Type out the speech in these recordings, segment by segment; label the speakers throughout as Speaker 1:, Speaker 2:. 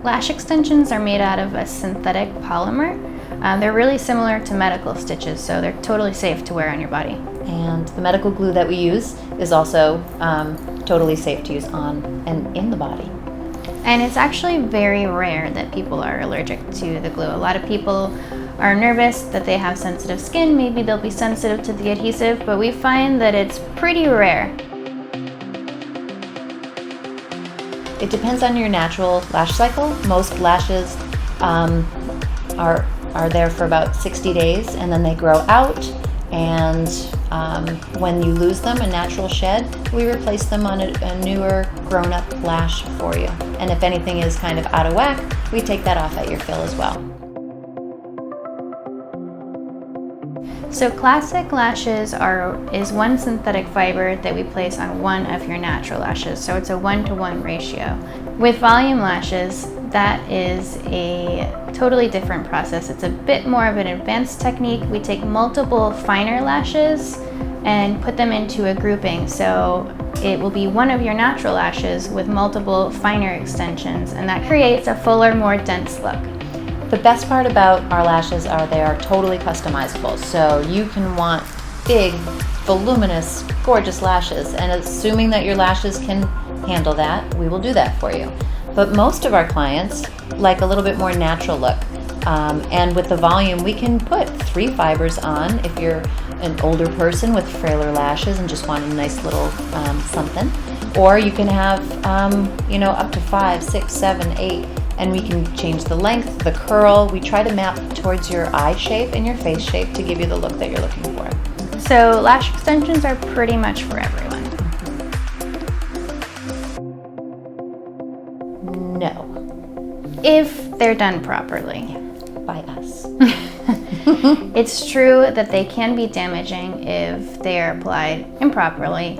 Speaker 1: Lash extensions are made out of a synthetic polymer. They're really similar to medical stitches, so they're totally safe to wear on your body.
Speaker 2: And the medical glue that we use is also totally safe to use on and in the body.
Speaker 1: And it's actually very rare that people are allergic to the glue. A lot of people are nervous that they have sensitive skin. Maybe they'll be sensitive to the adhesive, but we find that it's pretty rare.
Speaker 2: It depends on your natural lash cycle. Most lashes are there for about 60 days and then they grow out, and when you lose them, a natural shed, we replace them on a newer grown-up lash for you. And if anything is kind of out of whack, we take that off at your fill as well.
Speaker 1: So classic lashes is one synthetic fiber that we place on one of your natural lashes. So it's a 1-to-1 ratio. With volume lashes, that is a totally different process. It's a bit more of an advanced technique. We take multiple finer lashes and put them into a grouping. So it will be one of your natural lashes with multiple finer extensions, and that creates a fuller, more dense look.
Speaker 2: The best part about our lashes are they are totally customizable. So you can want big, voluminous, gorgeous lashes, and assuming that your lashes can handle that, we will do that for you. But most of our clients like a little bit more natural look. And with the volume, we can put 3 fibers on if you're an older person with frailer lashes and just want a nice little something. Or you can have, up to 5, 6, 7, 8. And we can change the length, the curl. We try to map towards your eye shape and your face shape to give you the look that you're looking for.
Speaker 1: So lash extensions are pretty much for everyone.
Speaker 2: No.
Speaker 1: If they're done properly.
Speaker 2: By us.
Speaker 1: It's true that they can be damaging if they are applied improperly.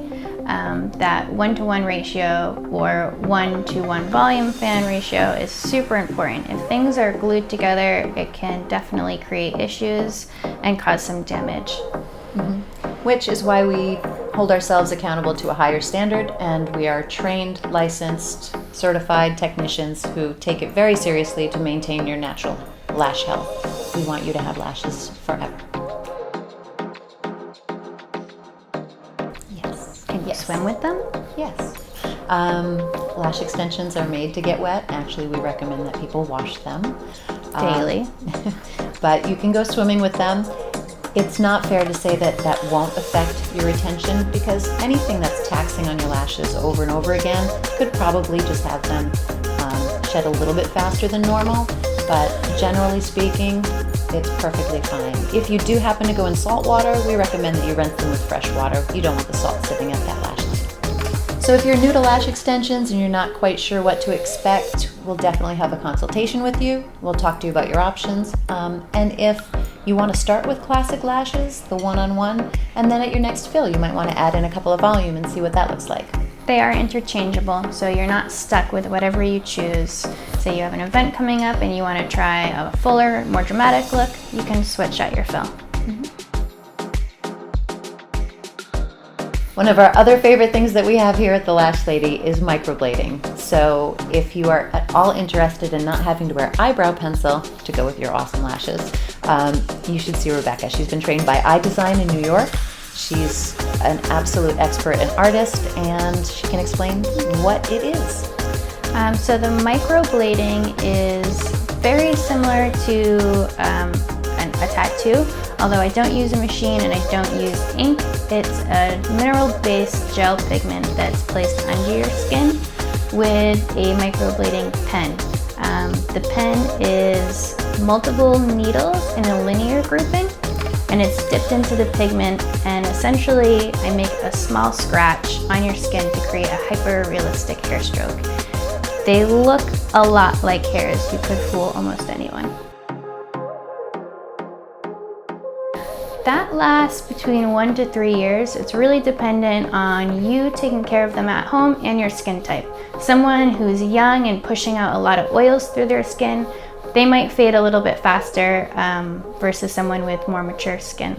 Speaker 1: That 1-to-1 ratio or 1-to-1 volume fan ratio is super important. If things are glued together, it can definitely create issues and cause some damage.
Speaker 2: Mm-hmm. Which is why we hold ourselves accountable to a higher standard, and we are trained, licensed, certified technicians who take it very seriously to maintain your natural lash health. We want you to have lashes forever.
Speaker 1: Can you swim with them?
Speaker 2: Yes. Lash extensions are made to get wet. Actually, we recommend that people wash them
Speaker 1: daily.
Speaker 2: But you can go swimming with them. It's not fair to say that that won't affect your retention, because anything that's taxing on your lashes over and over again could probably just have them shed a little bit faster than normal. But generally speaking, it's perfectly fine. If you do happen to go in salt water, we recommend that you rinse them with fresh water. You don't want the salt sitting at that lash line. So if you're new to lash extensions and you're not quite sure what to expect, we'll definitely have a consultation with you. We'll talk to you about your options. And if you want to start with classic lashes, the one-on-one, and then at your next fill, you might want to add in a couple of volume and see what that looks like.
Speaker 1: They are interchangeable, so you're not stuck with whatever you choose. Say you have an event coming up and you want to try a fuller, more dramatic look, you can switch at your fill.
Speaker 2: Mm-hmm. One of our other favorite things that we have here at the Lash Lady is microblading. So if you are at all interested in not having to wear eyebrow pencil to go with your awesome lashes, you should see Rebecca. She's been trained by iDesign in New York. She's an absolute expert and artist, and she can explain what it is.
Speaker 1: So the microblading is very similar to a tattoo, although I don't use a machine and I don't use ink. It's a mineral-based gel pigment that's placed under your skin with a microblading pen. The pen is multiple needles in a linear grouping, and it's dipped into the pigment, and essentially I make a small scratch on your skin to create a hyper-realistic hair stroke. They look a lot like hairs. You could fool almost anyone. That lasts between 1 to 3 years. It's really dependent on you taking care of them at home and your skin type. Someone who's young and pushing out a lot of oils through their skin, they might fade a little bit faster versus someone with more mature skin.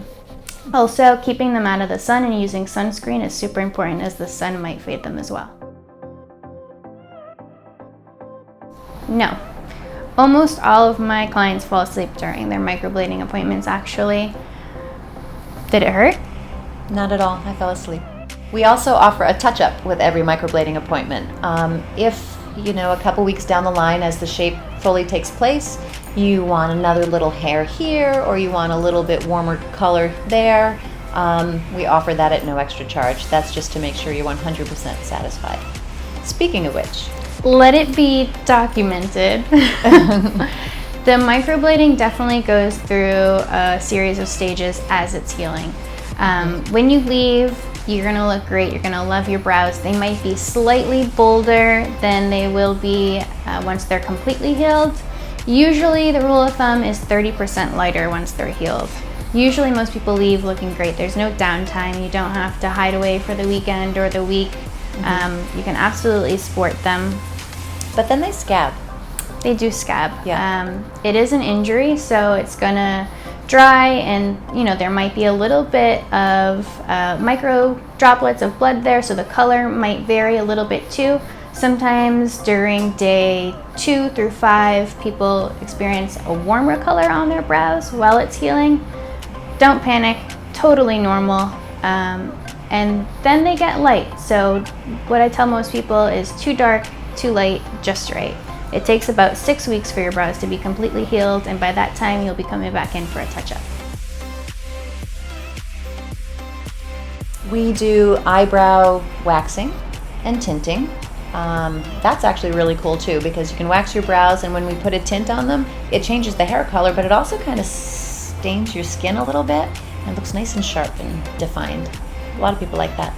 Speaker 1: Also, keeping them out of the sun and using sunscreen is super important, as the sun might fade them as well. No, Almost all of my clients fall asleep during their microblading appointments, actually. Did it hurt?
Speaker 2: Not at all. I fell asleep. We also offer a touch-up with every microblading appointment. If, a couple weeks down the line as the shape fully takes place, you want another little hair here or you want a little bit warmer color there, we offer that at no extra charge. That's just to make sure you're 100% satisfied. Speaking of which,
Speaker 1: let it be documented. The microblading definitely goes through a series of stages as it's healing. When you leave, you're gonna look great. You're gonna love your brows. They might be slightly bolder than they will be once they're completely healed. Usually the rule of thumb is 30% lighter once they're healed. Usually most people leave looking great. There's no downtime. You don't have to hide away for the weekend or the week. You can absolutely sport them.
Speaker 2: But then they scab.
Speaker 1: They do scab.
Speaker 2: Yeah.
Speaker 1: It is an injury, so it's gonna dry, and there might be a little bit of micro droplets of blood there, so the color might vary a little bit too. Sometimes during day 2 through 5, people experience a warmer color on their brows while it's healing. Don't panic, totally normal. And then they get light. So what I tell most people is too dark, too light, just right. It takes about 6 weeks for your brows to be completely healed, and by that time you'll be coming back in for a touch-up.
Speaker 2: We do eyebrow waxing and tinting. That's actually really cool too, because you can wax your brows, and when we put a tint on them, it changes the hair color, but it also kind of stains your skin a little bit and looks nice and sharp and defined. A lot of people like that.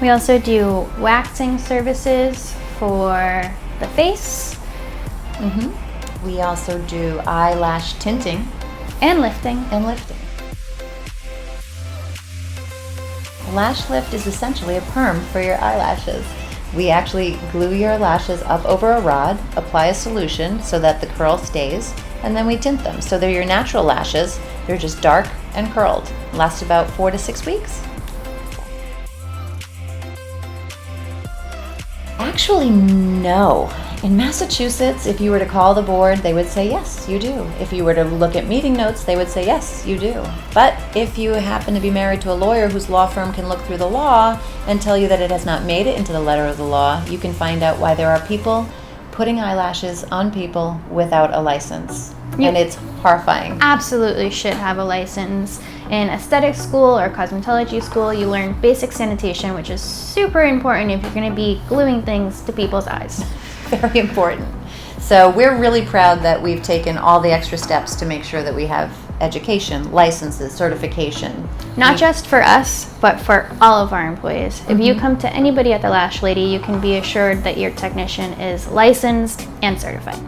Speaker 1: We also do waxing services for the face.
Speaker 2: We also do eyelash tinting
Speaker 1: and lifting.
Speaker 2: Lash lift is essentially a perm for your eyelashes. We actually glue your lashes up over a rod, apply a solution so that the curl stays, and then we tint them. So they're your natural lashes. They're just dark and curled. Last about 4 to 6 weeks. Actually, no. In Massachusetts, if you were to call the board, they would say, yes, you do. If you were to look at meeting notes, they would say, yes, you do. But if you happen to be married to a lawyer whose law firm can look through the law and tell you that it has not made it into the letter of the law, you can find out why there are people putting eyelashes on people without a license. And it's horrifying.
Speaker 1: Absolutely should have a license. In aesthetic school or cosmetology school, you learn basic sanitation, which is super important if you're going to be gluing things to people's eyes.
Speaker 2: Very important. So we're really proud that we've taken all the extra steps to make sure that we have education, licenses, certification.
Speaker 1: Not just for us, but for all of our employees. If you come to anybody at the Lash Lady, you can be assured that your technician is licensed and certified.